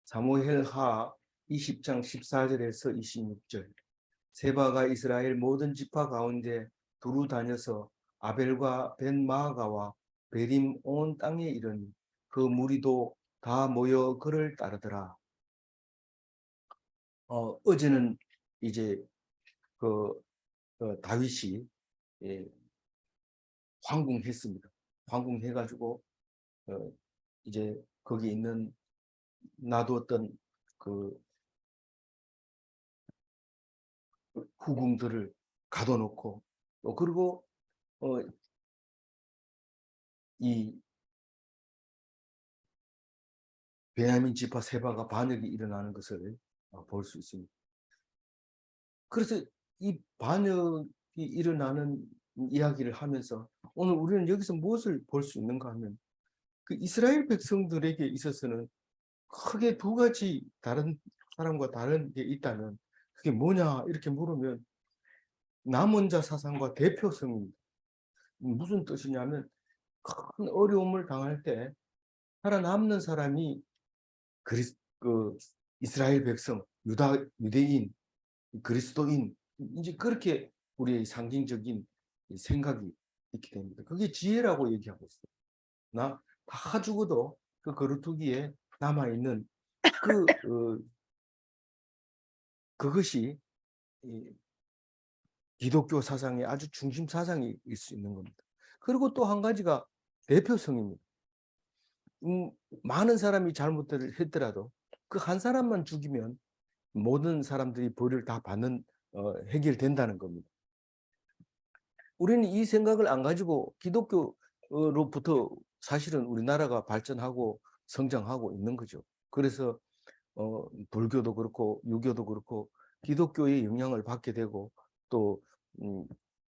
사무엘하 20장 14절에서 26절. 세바가 이스라엘 모든 지파 가운데 두루 다녀서 아벨과 벤마아가와 베림 온 땅에 이르니 그 무리도 다 모여 그를 따르더라. 어제는 이제 그 다윗이 황궁했습니다. 황궁해가지고 이제 거기 있는 놔두었던 그 후궁들을 가둬놓고 또 그리고 이 베냐민 지파 세바가 반역이 일어나는 것을 볼 수 있습니다. 그래서 이 반역이 일어나는 이야기를 하면서 오늘 우리는 여기서 무엇을 볼 수 있는가 하면 그 이스라엘 백성들에게 있어서는 크게 두 가지 다른 사람과 다른 게 있다면 그게 뭐냐 이렇게 물으면 남은 자 사상과 대표성입니다. 무슨 뜻이냐면 큰 어려움을 당할 때 살아남는 사람이 이스라엘 백성, 유대인, 그리스도인, 이제 그렇게 우리의 상징적인 생각이 있게 됩니다. 그게 지혜라고 얘기하고 있어요. 나 다 죽어도 그 거루투기에 남아있는 그것이 기독교 사상의 아주 중심 사상일 수 있는 겁니다. 그리고 또 한 가지가 대표성입니다. 많은 사람이 잘못을 했더라도 그 한 사람만 죽이면 모든 사람들이 벌을 다 받는 해결된다는 겁니다. 우리는 이 생각을 안 가지고 기독교로부터 사실은 우리나라가 발전하고 성장하고 있는 거죠. 그래서 불교도 그렇고 유교도 그렇고 기독교의 영향을 받게 되고 또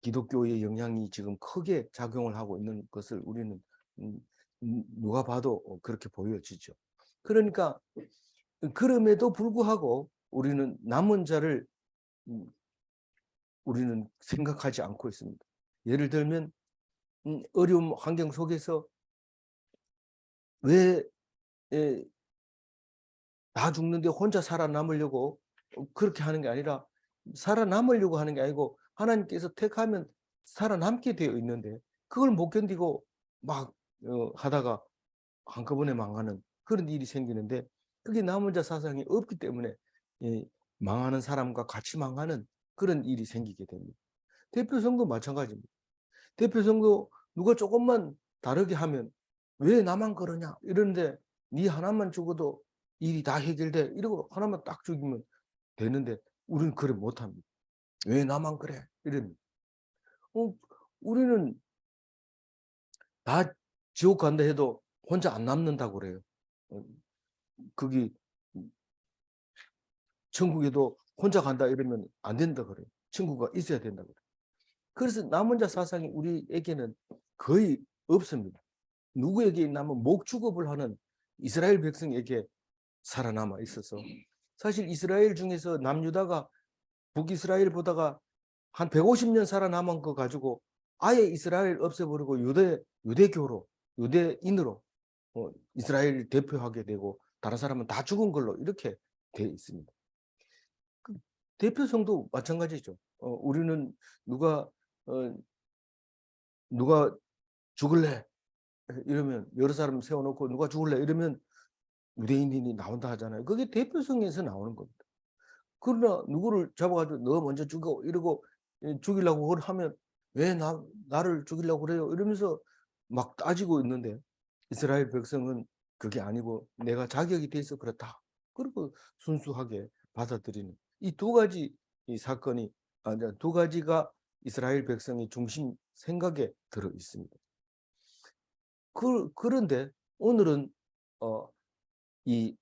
기독교의 영향이 지금 크게 작용을 하고 있는 것을 우리는 누가 봐도 그렇게 보여지죠. 그러니까 그럼에도 불구하고 우리는 남은 자를 우리는 생각하지 않고 있습니다. 예를 들면 어려운 환경 속에서 왜 다 죽는데 혼자 살아남으려고 그렇게 하는 게 아니라 살아남으려고 하는 게 아니고 하나님께서 택하면 살아남게 되어 있는데 그걸 못 견디고 막 하다가 한꺼번에 망하는 그런 일이 생기는데 그게 남은 자 사상이 없기 때문에 망하는 사람과 같이 망하는 그런 일이 생기게 됩니다. 대표성도 마찬가지입니다. 대표성도 누가 조금만 다르게 하면 왜 나만 그러냐 이러는데 네 하나만 죽어도 일이 다 해결돼 이러고 하나만 딱 죽이면 되는데 우리는 그래 못합니다. 왜 나만 그래 이럽니다. 우리는 다 지옥 간다 해도 혼자 안 남는다고 그래요. 거기 천국에도 혼자 간다 이러면 안 된다 그래요. 친구가 있어야 된다 그래요. 그래서 남은 자 사상이 우리에게는 거의 없습니다. 누구에게 있냐면 목축업을 하는 이스라엘 백성에게 살아남아 있어서 사실 이스라엘 중에서 남유다가 북이스라엘보다가 한 150년 살아남은 거 가지고 아예 이스라엘 없애버리고 유대교로 유대인으로 이스라엘 대표하게 되고 다른 사람은 다 죽은 걸로 이렇게 돼 있습니다. 그 대표성도 마찬가지죠. 우리는 누가 죽을래 이러면 여러 사람 세워놓고 누가 죽을래 이러면 유대인이 나온다 하잖아요. 그게 대표성에서 나오는 겁니다. 그러나 누구를 잡아가지고 너 먼저 죽어 이러고 죽이려고 하면 왜 나를 죽이려고 그래요 이러면서 막 따지고 있는데 이스라엘 백성은 그게 아니고 내가 자격이 돼서 그렇다. 그리고 순수하게 받아들이는 이 두 가지 이 사건이 두 가지가 이스라엘 백성의 중심 생각에 들어 있습니다. 그런데 오늘은 이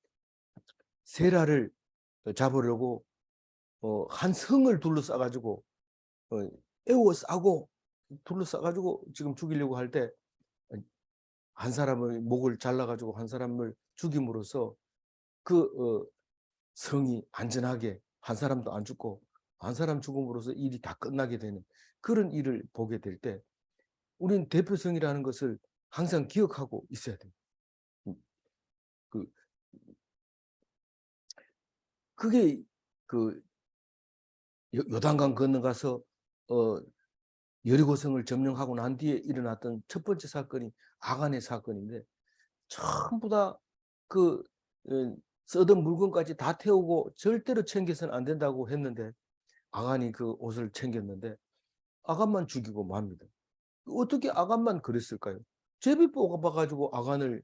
세라를 잡으려고 한 성을 둘러싸가지고 에워싸고 둘러싸가지고 지금 죽이려고 할 때 한 사람의 목을 잘라가지고 한 사람을 죽임으로써 그 성이 안전하게 한 사람도 안 죽고 한 사람 죽음으로써 일이 다 끝나게 되는 그런 일을 보게 될 때 우리는 대표성이라는 것을 항상 기억하고 있어야 됩니다. 그 그게 그 요단강 건너가서 여리고성을 점령하고 난 뒤에 일어났던 첫 번째 사건이 아간의 사건인데, 전부 다 그 써던 물건까지 다 태우고 절대로 챙겨서는 안 된다고 했는데, 아간이 그 옷을 챙겼는데 아간만 죽이고 맙니다. 어떻게 아간만 그랬을까요? 제비 뽑아가지고 아간을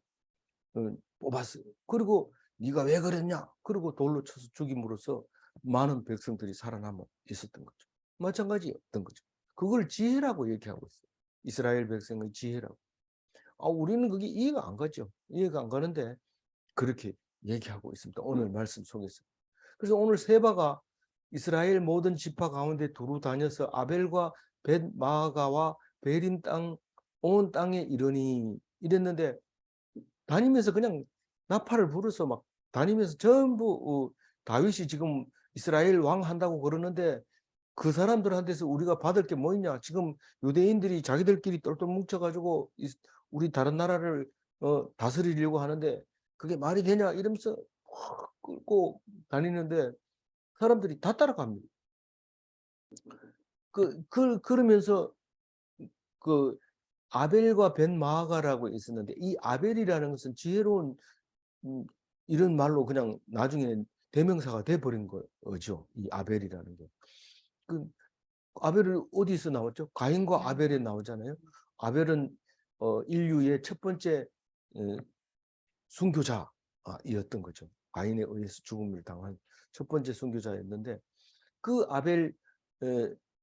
뽑았어요. 그리고 네가 왜 그랬냐? 그리고 돌로 쳐서 죽임으로써 많은 백성들이 살아남아 있었던 거죠. 마찬가지였던 거죠. 그걸 지혜라고 얘기하고 있어요. 이스라엘 백성의 지혜라고. 우리는 그게 이해가 안 가죠. 이해가 안 가는데 그렇게 얘기하고 있습니다. 오늘 말씀 속에서. 그래서 오늘 세바가 이스라엘 모든 지파 가운데 두루 다녀서 아벨과 벳마가와 베림 땅 온 땅에 이르니 이랬는데, 다니면서 그냥 나팔을 불어서 막 다니면서 전부 다윗이 지금 이스라엘 왕 한다고 그러는데, 그 사람들한테서 우리가 받을 게 뭐 있냐? 지금 유대인들이 자기들끼리 똘똘 뭉쳐가지고 우리 다른 나라를 다스리려고 하는데 그게 말이 되냐? 이러면서 확 끌고 다니는데 사람들이 다 따라갑니다. 그러면서 그 아벨과 벤마가라고 있었는데, 이 아벨이라는 것은 지혜로운 이런 말로 그냥 나중에 대명사가 돼버린 거죠. 이 아벨이라는 게. 그 아벨은 어디서 나왔죠? 가인과 아벨에 나오잖아요. 아벨은 인류의 첫 번째 순교자였던 거죠. 가인에 의해서 죽음을 당한 첫 번째 순교자였는데, 그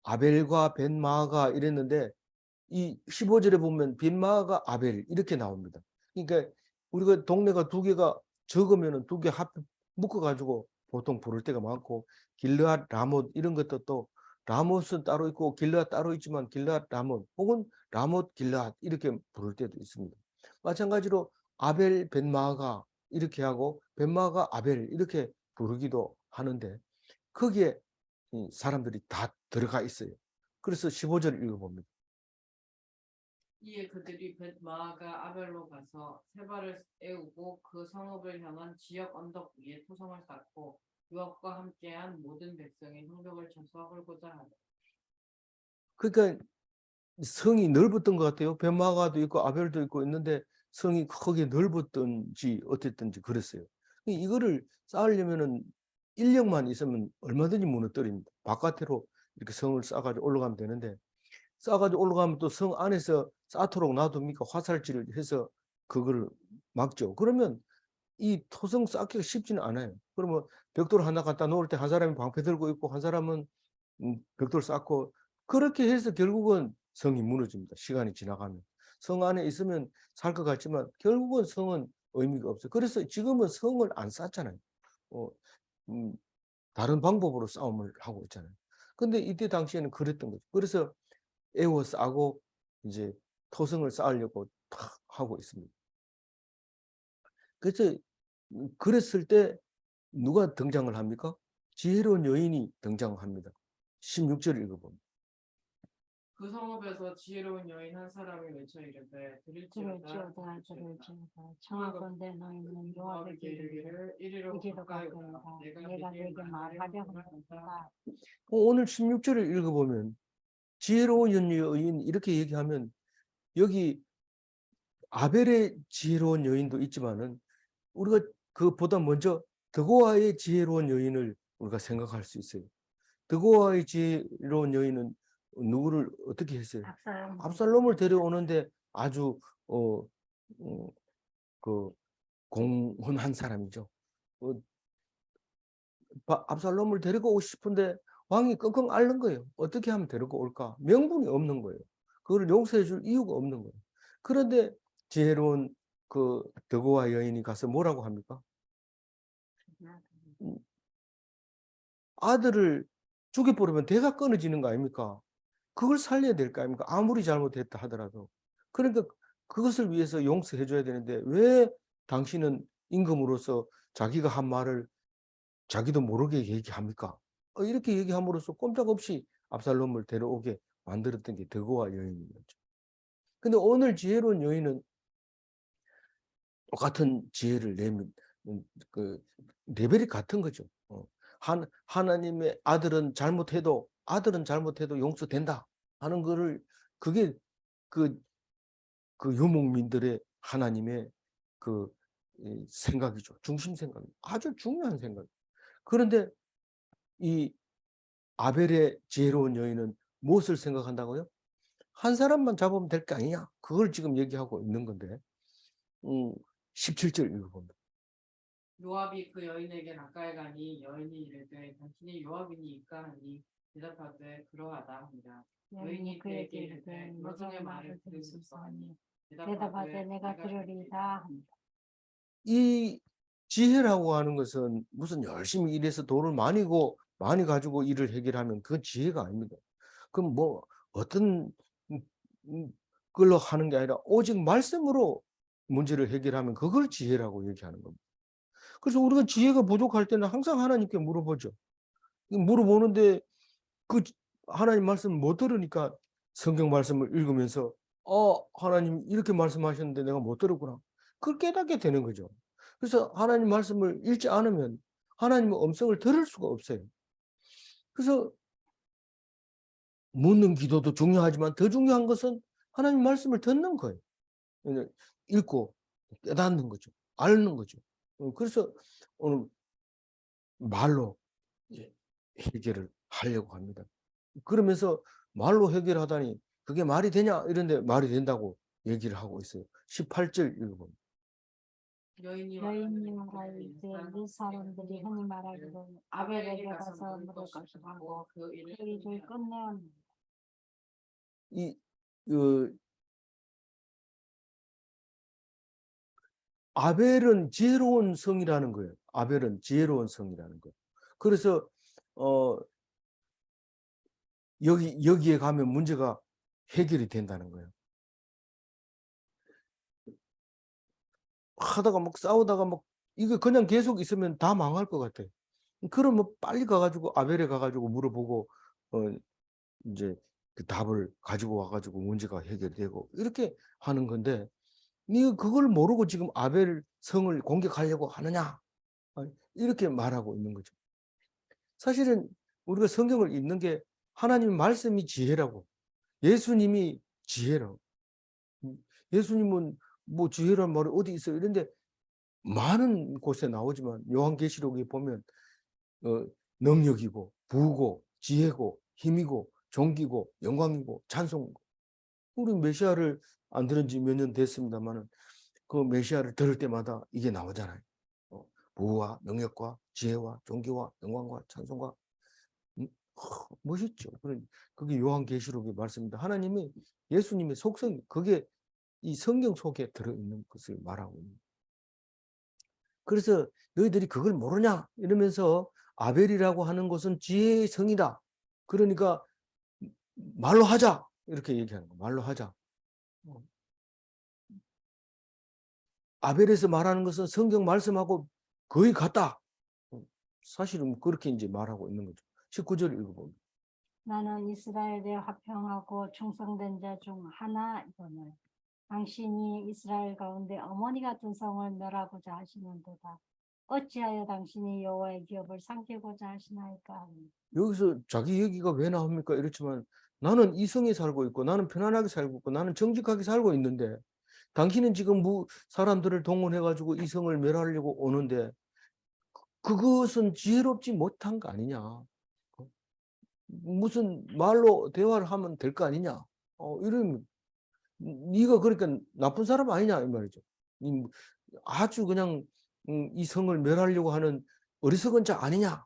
아벨과 벤마가 이랬는데, 이 15절에 보면 빈마가 아벨 이렇게 나옵니다. 그러니까 우리가 동네가 두 개가 적으면은 두 개 합 묶어 가지고 보통 부를 때가 많고, 길르앗 라못 이런 것도 또 라못은 따로 있고 길르앗 따로 있지만 길르앗 라못 혹은 라못 길르앗 이렇게 부를 때도 있습니다. 마찬가지로 아벨 벤마가 이렇게 하고 벤마가 아벨 이렇게 부르기도 하는데, 거기에 사람들이 다 들어가 있어요. 그래서 15절 읽어봅니다. 이에 그들이 벳마아가 아벨로 가서 세바를 애우고 그 성읍을 향한 지역 언덕 위에 토성을 쌓고 유업과 함께한 모든 백성이 성벽을 쳐서 헐고자 하되. 그러니까 성이 넓었던 것 같아요. 벤마가도 있고 아벨도 있고 있는데 성이 크게 넓었던지 어땠든지 그랬어요. 이거를 쌓으려면은 인력만 있으면 얼마든지 무너뜨립니다. 바깥으로 이렇게 성을 쌓아가지고 올라가면 되는데, 쌓아가지고 올라가면 또 성 안에서 쌓도록 놔둡니까? 화살질을 해서 그걸 막죠. 그러면 이 토성 쌓기가 쉽지는 않아요. 그러면 벽돌 하나 갖다 놓을 때 한 사람이 방패 들고 있고 한 사람은 벽돌 쌓고, 그렇게 해서 결국은 성이 무너집니다. 시간이 지나가면. 성 안에 있으면 살 것 같지만 결국은 성은 의미가 없어요. 그래서 지금은 성을 안 쌓잖아요. 어, 음, 다른 방법으로 싸움을 하고 있잖아요. 근데 이때 당시에는 그랬던 거죠. 그래서 에워 싸고 이제 토성을 쌓으려고 탁 하고 있습니다. 그래서 그랬을 때 누가 등장을 합니까? 지혜로운 여인이 등장합니다. 16절 읽어봅니다. 그 성읍에서 지혜로운 여인 한 사람이 외쳐 이르되 들을지어다 청하건대 너희는 요압에게 이르기를 이리로 가까이 오라 내가 네게 말하려 하노라. 오늘 16절을 읽어보면 지혜로운 여인 이렇게 얘기하면, 여기 아벨의 지혜로운 여인도 있지만은 우리가 그보다 먼저 드고아의 지혜로운 여인을 우리가 생각할 수 있어요. 드고아의 지혜로운 여인은 누구를 어떻게 했어요? 압살롬을 데려오는데 아주 그 공헌한 사람이죠. 압살롬을 데리고 오고 싶은데 왕이 끙끙 앓는 거예요. 어떻게 하면 데리고 올까? 명분이 없는 거예요. 그걸 용서해 줄 이유가 없는 거예요. 그런데 지혜로운 그 드고아 여인이 가서 뭐라고 합니까? 아들을 죽여버리면 대가 끊어지는 거 아닙니까? 그걸 살려야 될 거 아닙니까? 아무리 잘못했다 하더라도. 그러니까 그것을 위해서 용서해 줘야 되는데 왜 당신은 임금으로서 자기가 한 말을 자기도 모르게 얘기합니까? 이렇게 얘기함으로써 꼼짝없이 압살롬을 데려오게 만들었던 게 드고아 여인인 거죠. 근데 오늘 지혜로운 여인은 똑같은 지혜를 내면 그 레벨이 같은 거죠. 하나님의 아들은 잘못해도 용서된다 하는 거를 그게 그 유목민들의 하나님의 그 생각이죠. 중심 생각. 아주 중요한 생각. 그런데 이 아벨의 지혜로운 여인은 무엇을 생각한다고요? 한 사람만 잡으면 될 게 아니냐? 그걸 지금 얘기하고 있는 건데. 17절 읽어봅니다. 요압이 그 여인에게 가까이 가니 여인이 이르되 당신이 요압이니까 하니 대답하되 그러하다 하니라. 여인이 그에게 이르되 여자의 말을 들으소서하니 대답하되 내가 들으리이다 하니라. 이 지혜라고 하는 것은 무슨 열심히 일해서 돈을 많이 가지고 일을 해결하면 그건 지혜가 아닙니다. 그럼 뭐 어떤 걸로 하는 게 아니라 오직 말씀으로 문제를 해결하면 그걸 지혜라고 얘기하는 겁니다. 그래서 우리가 지혜가 부족할 때는 항상 하나님께 물어보죠. 물어보는데 그 하나님 말씀을 못 들으니까 성경 말씀을 읽으면서 하나님 이렇게 말씀하셨는데 내가 못 들었구나. 그걸 깨닫게 되는 거죠. 그래서 하나님 말씀을 읽지 않으면 하나님의 음성을 들을 수가 없어요. 그래서 묻는 기도도 중요하지만 더 중요한 것은 하나님 말씀을 듣는 거예요. 읽고 깨닫는 거죠. 앓는 거죠. 그래서 오늘 말로 해결을 하려고 합니다. 그러면서 말로 해결하다니 그게 말이 되냐 이런데 말이 된다고 얘기를 하고 있어요. 18절 읽어봅니다. 여인이 여인이 말하되 이 사람들이 흔히 말하기를 아벨에게 가서 물을 것이라 하고 그 일을 끝내었느니라. 아벨은 지혜로운 성이라는 거예요. 아벨은 지혜로운 성이라는 거예요. 그래서 여기에 가면 문제가 해결이 된다는 거예요. 하다가 막 싸우다가 막 이거 그냥 계속 있으면 다 망할 것 같아요. 그러면 빨리 가가지고 아벨에 가가지고 물어보고 이제 그 답을 가지고 와가지고 문제가 해결되고 이렇게 하는 건데 네가 그걸 모르고 지금 아벨 성을 공격하려고 하느냐 이렇게 말하고 있는 거죠. 사실은 우리가 성경을 읽는 게 하나님의 말씀이 지혜라고 예수님이 지혜라고 예수님은 뭐 지혜란 말이 어디 있어요 이런데 많은 곳에 나오지만 요한계시록에 보면 능력이고 부고 지혜고 힘이고 존귀고 영광이고 찬송이고 우리 메시아를 안 들은 지 몇 년 됐습니다만은 그 메시아를 들을 때마다 이게 나오잖아요. 부와 능력과 지혜와 존귀와 영광과 찬송과 멋있죠. 그게 요한계시록의 말씀입니다. 하나님이 예수님의 속성 그게 이 성경 속에 들어있는 것을 말하고 있는 거예요. 그래서 너희들이 그걸 모르냐 이러면서 아벨이라고 하는 것은 지혜의 성이다. 그러니까 말로 하자 이렇게 얘기하는 거예요. 말로 하자. 아벨에서 말하는 것은 성경 말씀하고 거의 같다. 사실은 그렇게 이제 말하고 있는 거죠. 19절 읽어봅니다. 나는 이스라엘에 화평하고 충성된 자 중 하나이거늘 당신이 이스라엘 가운데 어머니 같은 성을 멸하고자 하시는도다. 어찌하여 당신이 여호와의 기업을 삼키고자 하시나이까. 여기서 자기 얘기가 왜 나옵니까? 이렇지만 나는 이 성에 살고 있고 나는 편안하게 살고 있고 나는 정직하게 살고 있는데 당신은 지금 사람들을 동원해 가지고 이 성을 멸하려고 오는데 그것은 지혜롭지 못한 거 아니냐. 무슨 말로 대화를 하면 될 거 아니냐. 이런 네가 그러니까 나쁜 사람 아니냐 이 말이죠. 아주 그냥 이 성을 멸하려고 하는 어리석은 자 아니냐.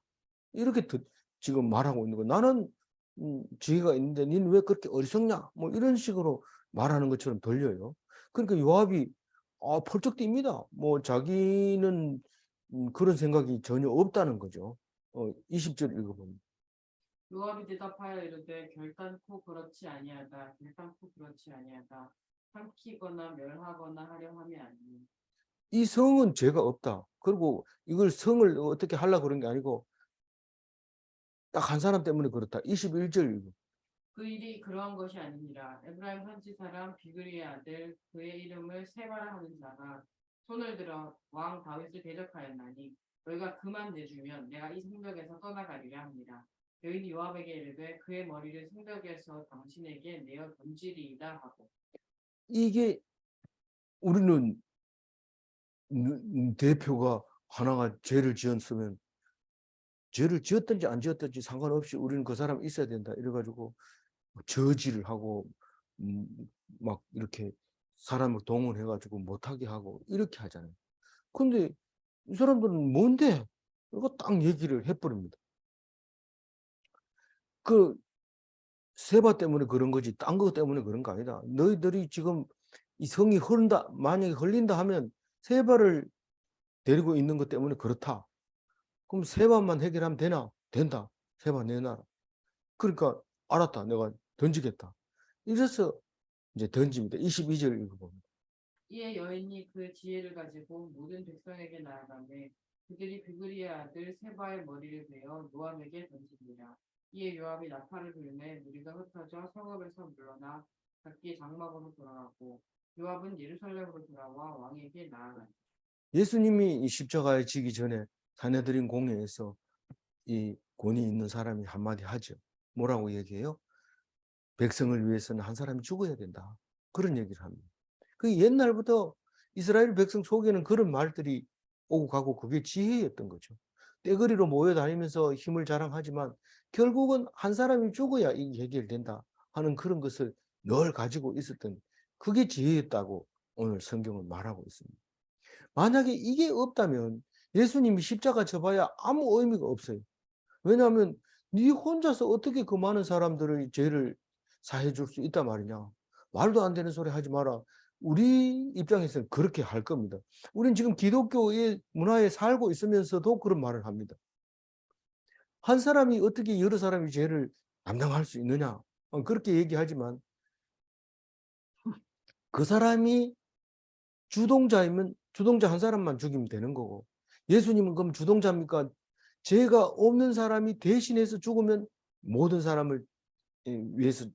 이렇게 지금 말하고 있는 거. 나는 지혜가 있는데 너는 왜 그렇게 어리석냐? 뭐 이런 식으로 말하는 것처럼 들려요. 그러니까 요압이 펄쩍 뜁니다. 뭐 자기는 그런 생각이 전혀 없다는 거죠. 20절 읽어봅니다. 요압이 대답하여 이르되 결단코 그렇지 아니하다. 결단코 그렇지 아니하다. 삼키거나 멸하거나 하려 함이 아니니. 이 성은 죄가 없다. 그리고 이걸 성을 어떻게 하려고 그런 게 아니고 딱 한 사람 때문에 그렇다. 21절 읽어. 그 일이 그러한 것이 아니니라. 에브라임 현지 사람 비그리의 아들 그의 이름을 세바라 하는 자가 손을 들어 왕 다윗을 대적하였나니 너희가 그만 내주면 내가 이 성벽에서 떠나가리라 합니다. 여인이 요압에게 이르되 그의 머리를 성벽에서 당신에게 내어 던지리이다 하고. 이게 우리는 대표가 하나가 죄를 지었으면 죄를 지었든지 안 지었든지 상관없이 우리는 그 사람 있어야 된다. 이래가지고 저지를 하고 막 이렇게 사람을 동원해가지고 못하게 하고 이렇게 하잖아요. 근데 이 사람들은 뭔데? 이거 딱 얘기를 해버립니다. 그 세바 때문에 그런 거지 딴 거 때문에 그런 거 아니다. 너희들이 지금 이 성이 흐른다. 만약에 흘린다 하면 세바를 데리고 있는 것 때문에 그렇다. 그럼 세바만 해결하면 되나? 된다. 세바 내놔라. 그러니까 알았다. 내가 던지겠다. 이래서 이제 던집니다. 22절 읽어봅니다. 이에 여인이 그 지혜를 가지고 모든 백성에게 나아가매 그들이 비그리의 아들 세바의 머리를 베어 요압에게 던지니라. 이에 요압이 나팔을 불매 무리가 흩어져 성읍에서 물러나 각기 장막으로 돌아가고 요압은 예루살렘으로 돌아와 왕에게 나아가니. 예수님이 이 십자가에 지기 전에 사내들인 공회에서 이 권위 있는 사람이 한마디 하죠. 뭐라고 얘기해요? 백성을 위해서는 한 사람이 죽어야 된다. 그런 얘기를 합니다. 그 옛날부터 이스라엘 백성 속에는 그런 말들이 오고 가고 그게 지혜였던 거죠. 떼거리로 모여다니면서 힘을 자랑하지만 결국은 한 사람이 죽어야 이게 해결된다 하는 그런 것을 늘 가지고 있었던 그게 지혜였다고 오늘 성경은 말하고 있습니다. 만약에 이게 없다면 예수님이 십자가 져봐야 아무 의미가 없어요. 왜냐하면 네 혼자서 어떻게 그 많은 사람들의 죄를 사해 줄 수 있단 말이냐. 말도 안 되는 소리 하지 마라. 우리 입장에서는 그렇게 할 겁니다. 우리는 지금 기독교의 문화에 살고 있으면서도 그런 말을 합니다. 한 사람이 어떻게 여러 사람의 죄를 감당할 수 있느냐. 그렇게 얘기하지만 그 사람이 주동자이면 주동자 한 사람만 죽이면 되는 거고 예수님은 그럼 주동자입니까? 죄가 없는 사람이 대신해서 죽으면 모든 사람을 위해서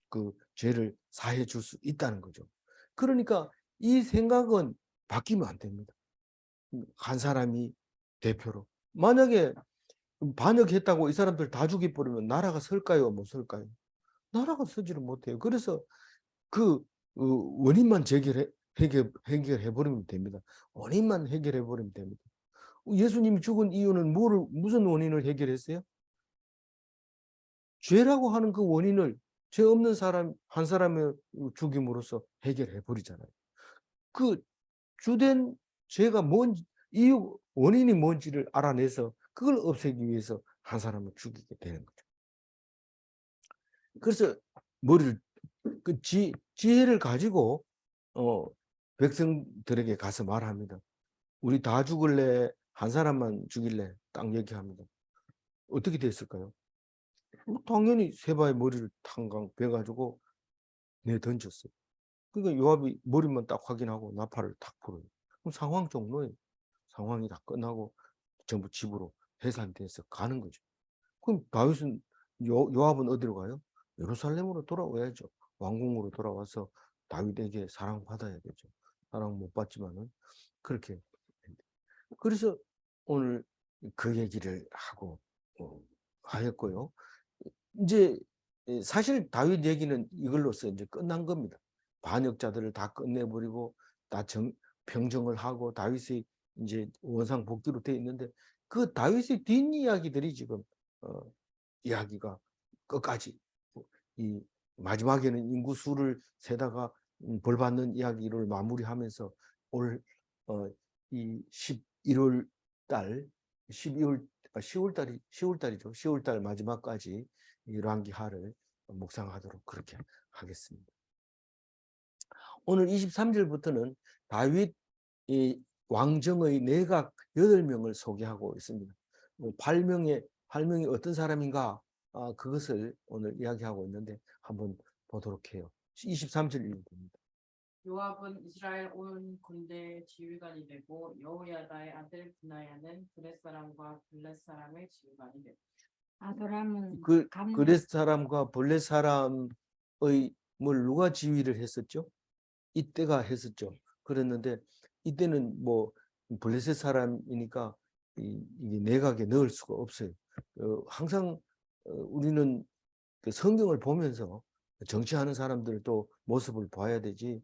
그 죄를 사해 줄 수 있다는 거죠. 그러니까 이 생각은 바뀌면 안 됩니다. 한 사람이 대표로. 만약에 반역했다고 이 사람들 다 죽여버리면 나라가 설까요? 못 설까요? 나라가 서지를 못해요. 그래서 그 원인만 해결해 버리면 됩니다. 원인만 해결해 버리면 됩니다. 예수님이 죽은 이유는 무슨 원인을 해결했어요? 죄라고 하는 그 원인을 죄 없는 사람 한 사람을 죽임으로써 해결해 버리잖아요. 그 주된 죄가 이유 원인이 뭔지를 알아내서 그걸 없애기 위해서 한 사람을 죽이게 되는 거죠. 그래서 그 지혜를 가지고 백성들에게 가서 말합니다. 우리 다 죽을래? 한 사람만 죽일래? 딱 얘기합니다. 어떻게 됐을까요? 당연히 세바의 머리를 탕강 베가지고 내던졌어요. 그러니까 요압이 머리만 딱 확인하고 나팔을 탁 불어요. 그럼 상황 종료예요. 상황이 다 끝나고 전부 집으로 해산돼서 가는 거죠. 그럼 다윗은 요압은 어디로 가요? 예루살렘으로 돌아와야죠. 왕궁으로 돌아와서 다윗에게 사랑받아야 되죠. 사랑 못 받지만은 그렇게. 그래서 오늘 그 얘기를 하고 하였고요. 이제 사실 다윗 얘기는 이걸로써 이제 끝난 겁니다. 반역자들을 다 끝내버리고 다 평정을 하고 다윗이 이제 원상 복귀로 돼 있는데 그 다윗의 뒷이야기들이 지금 이야기가 끝까지 이 마지막에는 인구수를 세다가 벌 받는 이야기를 마무리하면서 올 이 11월 달 10월 달이죠. 10월 달 마지막까지 이 랑기하를 묵상하도록 그렇게 하겠습니다. 오늘 23절부터는 다윗 이 왕정의 내각 8명을 소개하고 있습니다. 8명이 어떤 사람인가 그것을 오늘 이야기하고 있는데 한번 보도록 해요. 23절 읽어봅니다. 요압은 이스라엘 온 군대의 지휘관이 되고 여호야다의 아들 브나야는 그렛 사람과 블렛 사람의 지휘관이 되고. 아도람은 그렛 사람과 블렛 사람의 뭘 누가 지휘를 했었죠? 이때가 했었죠. 그랬는데 이때는 뭐 블레셋 사람이니까 이게 내각에 넣을 수가 없어요. 항상 우리는 그 성경을 보면서 정치하는 사람들도 모습을 봐야 되지.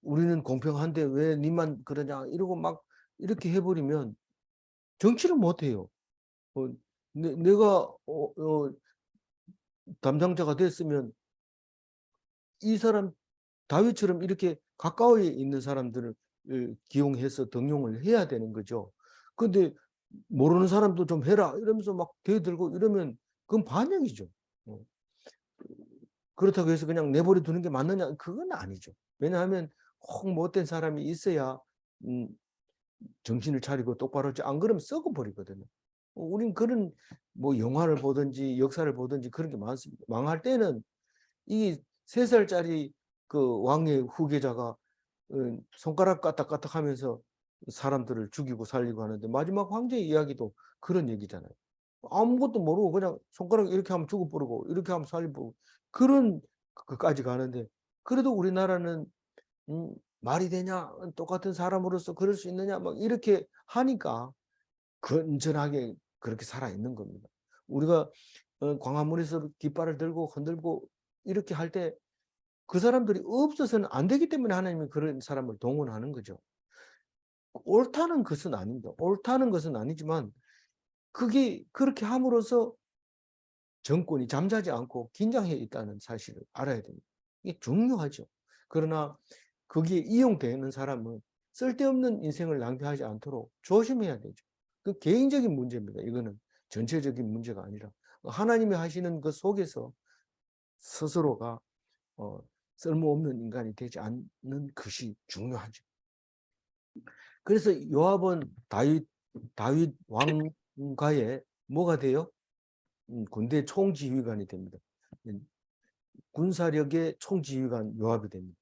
우리는 공평한데 왜 니만 그러냐 이러고 막 이렇게 해버리면 정치를 못해요. 내가 담당자가 됐으면 이 사람 다윗처럼 이렇게 가까이 있는 사람들을 기용해서 등용을 해야 되는 거죠. 근데 모르는 사람도 좀 해라 이러면서 막 대들고 이러면 그건 반역이죠. 그렇다고 해서 그냥 내버려 두는 게 맞느냐? 그건 아니죠. 왜냐하면 혹 못된 사람이 있어야 정신을 차리고 똑바로 하지. 안 그러면 썩어버리거든요. 우린 그런 뭐 영화를 보든지 역사를 보든지 그런 게 많습니다. 망할 때는 이 3살짜리 그 왕의 후계자가 손가락 까딱까딱 하면서 사람들을 죽이고 살리고 하는데 마지막 황제의 이야기도 그런 얘기잖아요. 아무것도 모르고 그냥 손가락 이렇게 하면 죽어버리고 이렇게 하면 살리고 그런 그까지 가는데 그래도 우리나라는 말이 되냐? 똑같은 사람으로서 그럴 수 있느냐? 막 이렇게 하니까 건전하게 그렇게 살아 있는 겁니다. 우리가 광화문에서 깃발을 들고 흔들고 이렇게 할 때 그 사람들이 없어서는 안 되기 때문에 하나님이 그런 사람을 동원하는 거죠. 옳다는 것은 아닙니다. 옳다는 것은 아니지만 그게 그렇게 함으로써 정권이 잠자지 않고 긴장해 있다는 사실을 알아야 됩니다. 이게 중요하죠. 그러나 거기에 이용되는 사람은 쓸데없는 인생을 낭비하지 않도록 조심해야 되죠. 그 개인적인 문제입니다. 이거는 전체적인 문제가 아니라 하나님이 하시는 그 속에서 스스로가 쓸모없는 인간이 되지 않는 것이 중요하죠. 그래서 요압은 다윗 왕가에 뭐가 돼요? 군대 총지휘관이 됩니다. 군사력의 총지휘관 요압이 됩니다.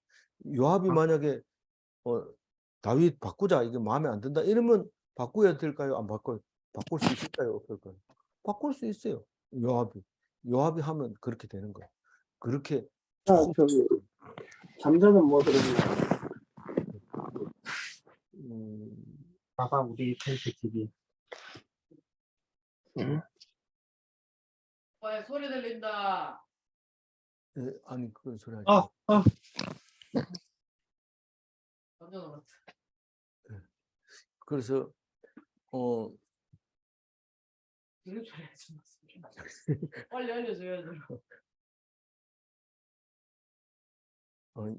요압이 만약에 다윗 바꾸자 이게 마음에 안 든다 이러면 바꾸어야 될까요? 안 바꿔요? 바꿀 수 있을까요? 없을까요? 바꿀 수 있어요. 요압이 하면 그렇게 되는 거예요. 그렇게 저기 잠자는 모드는 봐봐 우리 텐트 TV. 소리 들린다. 아니 그건 소리 하지 마. 깜짝 놀랐다. 그래서 이런 소리 하지 마세요. 빨리 알려줘야죠.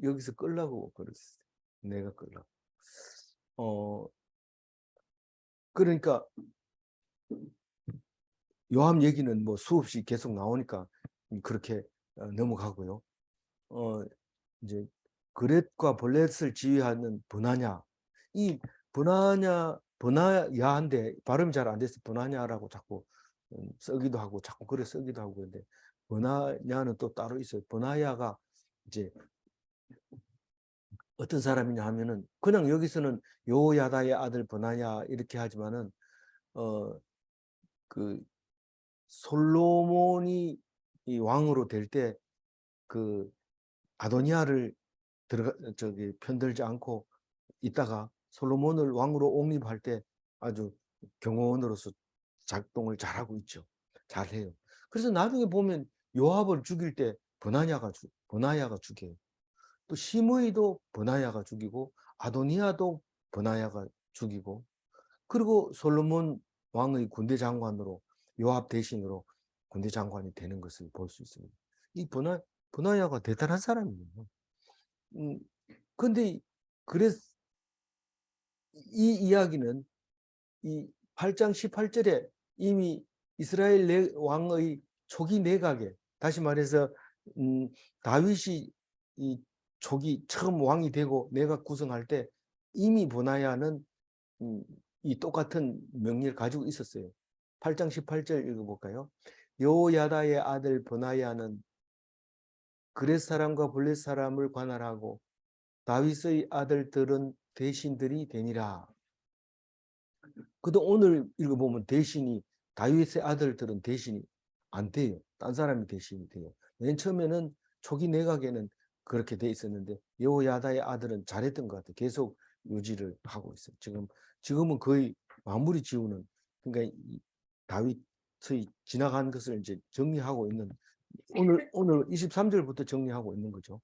여기서 끌라고 그랬어. 내가 끌라고. 그러니까 요압 얘기는 뭐 수없이 계속 나오니까 그렇게 넘어가고요. 이제 그렛과 블렛을 지휘하는 브나냐. 이 브나야인데 발음이 잘 안 돼서 브나냐라고 자꾸 쓰기도 하고 자꾸 그래 쓰기도 하고 그런데 브나냐는 또 따로 있어요. 브나야가 이제 어떤 사람이냐 하면은 그냥 여기서는 요야다의 아들 브나야 이렇게 하지만은 그 솔로몬이 이 왕으로 될 때 그 아도니아를 편들지 않고 있다가 솔로몬을 왕으로 옹립할 때 아주 경호원으로서 작동을 잘하고 있죠. 잘해요. 그래서 나중에 보면 요압을 죽일 때 버나야가 죽여요. 또 시므이도 버나야가 죽이고 아도니아도 버나야가 죽이고 그리고 솔로몬 왕의 군대 장관으로 요압 대신으로 군대 장관이 되는 것을 볼 수 있습니다. 이 버나야가 대단한 사람이에요. 근데 그래서 이 이야기는 이 8장 18절에 이미 이스라엘 왕의 초기 내각에 다시 말해서 다윗이 이 초기 처음 왕이 되고 내각 구성할 때 이미 버나야는 이 똑같은 명령을 가지고 있었어요. 8장 18절 읽어볼까요? 요야다의 아들 버나야는 그렛 사람과 블렛 사람을 관할하고 다윗의 아들들은 대신들이 되니라. 근데 오늘 읽어보면 대신이 다윗의 아들들은 대신이 안 돼요. 딴 사람이 대신이 돼요. 맨 처음에는 초기 내각에는 그렇게 돼 있었는데 여호야다의 아들은 잘했던 것 같아요. 계속 유지를 하고 있어요. 지금은 거의 마무리 지우는, 그러니까 이 다윗의 지나간 것을 이제 정리하고 있는, 오늘 23절부터 정리하고 있는 거죠.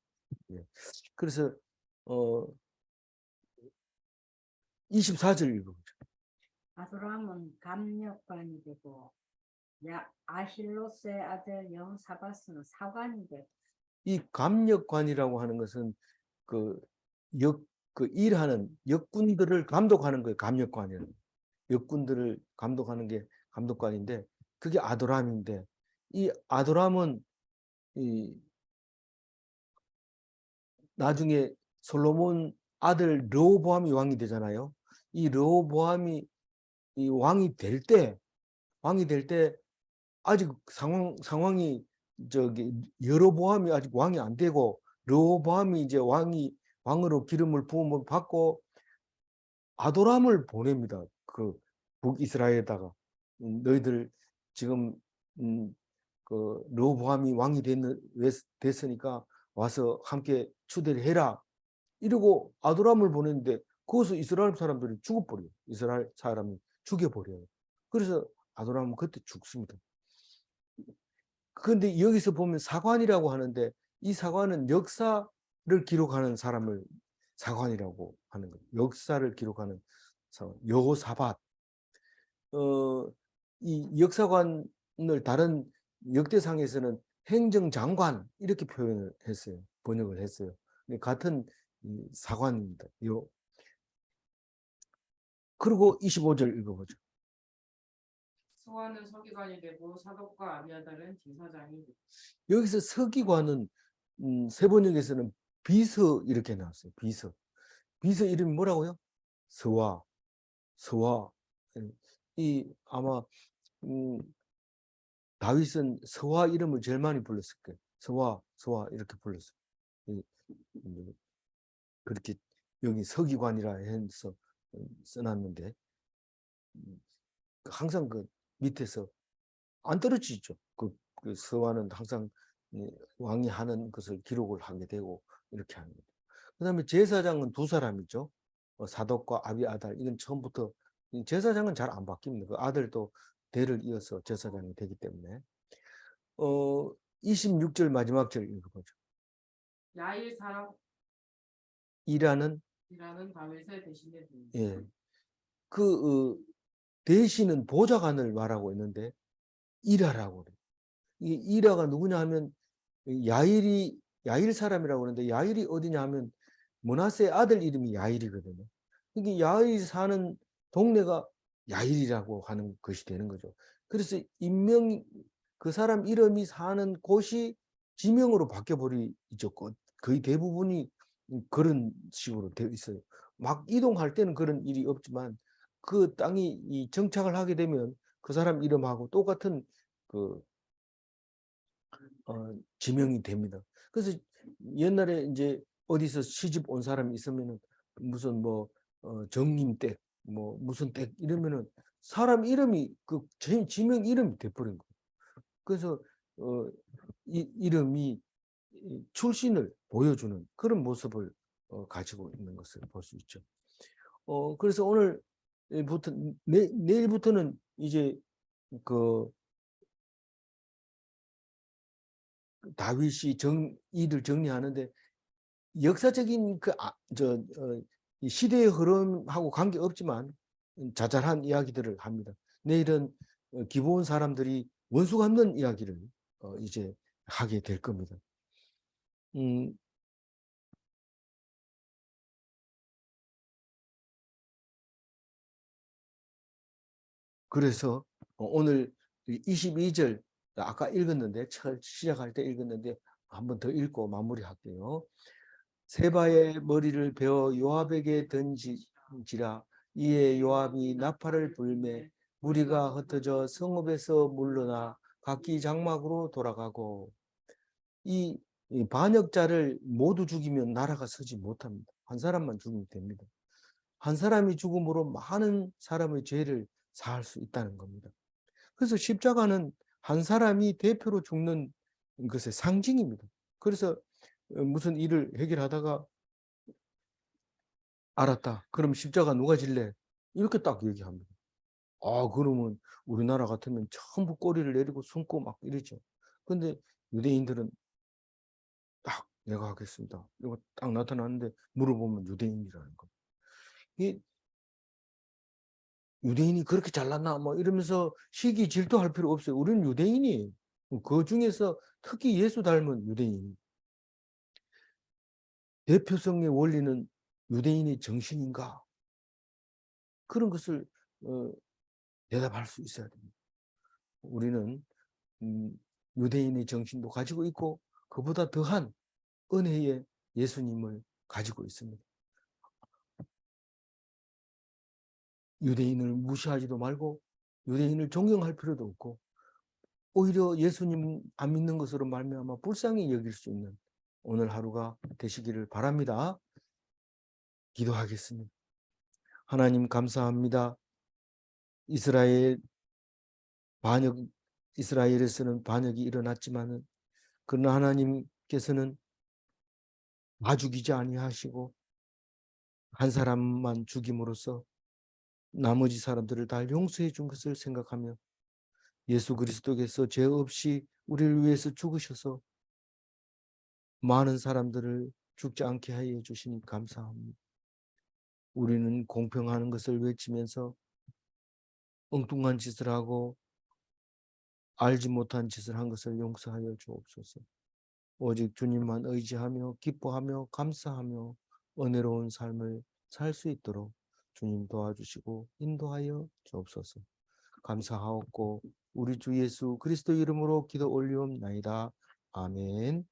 예. 그래서 24절 읽어보죠. 아도람은 감력관이 되고 아힐로스의 아들 여호사밧은 사관이 되고. 이 감력관이라고 하는 것은 그 일하는 역군들을 감독하는 거예요. 감력관이라는 역군들을 감독하는 게 감독관인데, 그게 아도람인데, 이 아도람은 이 나중에 솔로몬 아들 르호보암이 왕이 되잖아요. 이 르호보암이 이 왕이 될 때 아직 상황이 저기 여로보암이 아직 왕이 안 되고, 르호보암이 이제 왕으로 기름을 부음을 받고 아도람을 보냅니다. 그 북이스라엘에다가 너희들 지금 그 르호보암이 왕이 됐으니까 와서 함께 추대를 해라, 이러고 아도람을 보냈는데, 거기서 이스라엘 사람들이 죽어버려요. 이스라엘 사람이 죽여버려요. 그래서 아도람은 그때 죽습니다. 그런데 여기서 보면 사관이라고 하는데, 이 사관은 역사를 기록하는 사람을 사관이라고 하는 거예요. 역사를 기록하는 사관. 여호사밧. 이 역사관을 다른 역대상에서는 행정장관 이렇게 표현을 했어요. 번역을 했어요. 같은 사관입니다. 그리고 25절 읽어보죠. 스와는 서기관이 되고 사독과 아비아달은 제사장이 되고. 여기서 서기관은 세번역에서는 비서 이렇게 나왔어요. 비서 이름이 뭐라고요? 서와. 아마 다윗은 서와 이름을 제일 많이 불렀을 거예요. 서와 이렇게 불렀어요. 그렇게 여기 서기관이라 해서 써놨는데, 항상 그 밑에서 안 떨어지죠. 그 서와는 항상 왕이 하는 것을 기록을 하게 되고 이렇게 하는 거죠. 그다음에 제사장은 두 사람이죠. 사독과 아비아달. 이건 처음부터, 제사장은 잘 안 바뀝니다. 그 아들도 대를 이어서 제사장이 되기 때문에. 26절 마지막 절 읽어보죠. 야일 사람이라는 이라는 다윗의 대신에 듭니다. 예, 대신은 보좌관을 말하고 있는데 이라라고 그래요. 이 이라가 누구냐 하면 야일 사람이라고 그러는데, 야일이 어디냐 하면 므낫세의 아들 이름이 야일이거든요. 이게 야일이 사는 동네가 야일이라고 하는 것이 되는 거죠. 그래서 그 사람 이름이 사는 곳이 지명으로 바뀌어 버리죠. 거의 대부분이 그런 식으로 되어 있어요. 막 이동할 때는 그런 일이 없지만, 그 땅이 정착을 하게 되면 그 사람 이름하고 똑같은 그 지명이 됩니다. 그래서 옛날에 이제 어디서 시집 온 사람이 있으면은 무슨 뭐 정림댁 뭐 무슨 댁 이러면은 사람 이름이 그 지명 이름이 돼버린 거예요. 그래서 이름이 출신을 보여주는 그런 모습을 가지고 있는 것을 볼 수 있죠. 그래서 오늘부터 내일부터는 이제 그 다윗이 일을 정리하는데, 역사적인 이 시대의 흐름하고 관계없지만 자잘한 이야기들을 합니다. 내일은 기브온 사람들이 원수 갚는 이야기를 이제 하게 될 겁니다. 그래서 오늘 22절 아까 읽었는데, 시작할 때 읽었는데 한번 더 읽고 마무리할게요. 세바의 머리를 베어 요압에게 던지라. 이에 요압이 나팔을 불매 무리가 흩어져 성읍에서 물러나 각기 장막으로 돌아가고. 이 반역자를 모두 죽이면 나라가 서지 못합니다. 한 사람만 죽이면 됩니다. 한 사람이 죽음으로 많은 사람의 죄를 사할 수 있다는 겁니다. 그래서 십자가는 한 사람이 대표로 죽는 것의 상징입니다. 그래서 무슨 일을 해결하다가 알았다. 그럼 십자가 누가 질래? 이렇게 딱 얘기합니다. 그러면 우리나라 같으면 전부 꼬리를 내리고 숨고 막 이러죠. 근데 유대인들은 딱 내가 하겠습니다. 이거 딱 나타나는데 물어보면 유대인이라는 거. 이 유대인이 그렇게 잘났나 뭐 이러면서 시기 질투할 필요 없어요. 우리는 유대인이 그 중에서 특히 예수 닮은 유대인. 대표성의 원리는 유대인의 정신인가? 그런 것을 대답할 수 있어야 됩니다. 우리는 유대인의 정신도 가지고 있고 그보다 더한 은혜의 예수님을 가지고 있습니다. 유대인을 무시하지도 말고 유대인을 존경할 필요도 없고 오히려 예수님 안 믿는 것으로 말미암아 불쌍히 여길 수 있는 오늘 하루가 되시기를 바랍니다. 기도하겠습니다. 하나님 감사합니다. 이스라엘에서는 반역이 일어났지만은 그러나 하나님께서는 다 죽이지 아니하시고 한 사람만 죽임으로써 나머지 사람들을 다 용서해 준 것을 생각하며 예수 그리스도께서 죄 없이 우리를 위해서 죽으셔서 많은 사람들을 죽지 않게 하여 주시니 감사합니다. 우리는 공평하는 것을 외치면서 엉뚱한 짓을 하고 알지 못한 짓을 한 것을 용서하여 주옵소서. 오직 주님만 의지하며 기뻐하며 감사하며 은혜로운 삶을 살 수 있도록 주님 도와주시고 인도하여 주옵소서. 감사하옵고 우리 주 예수 그리스도 이름으로 기도 올리옵나이다. 아멘.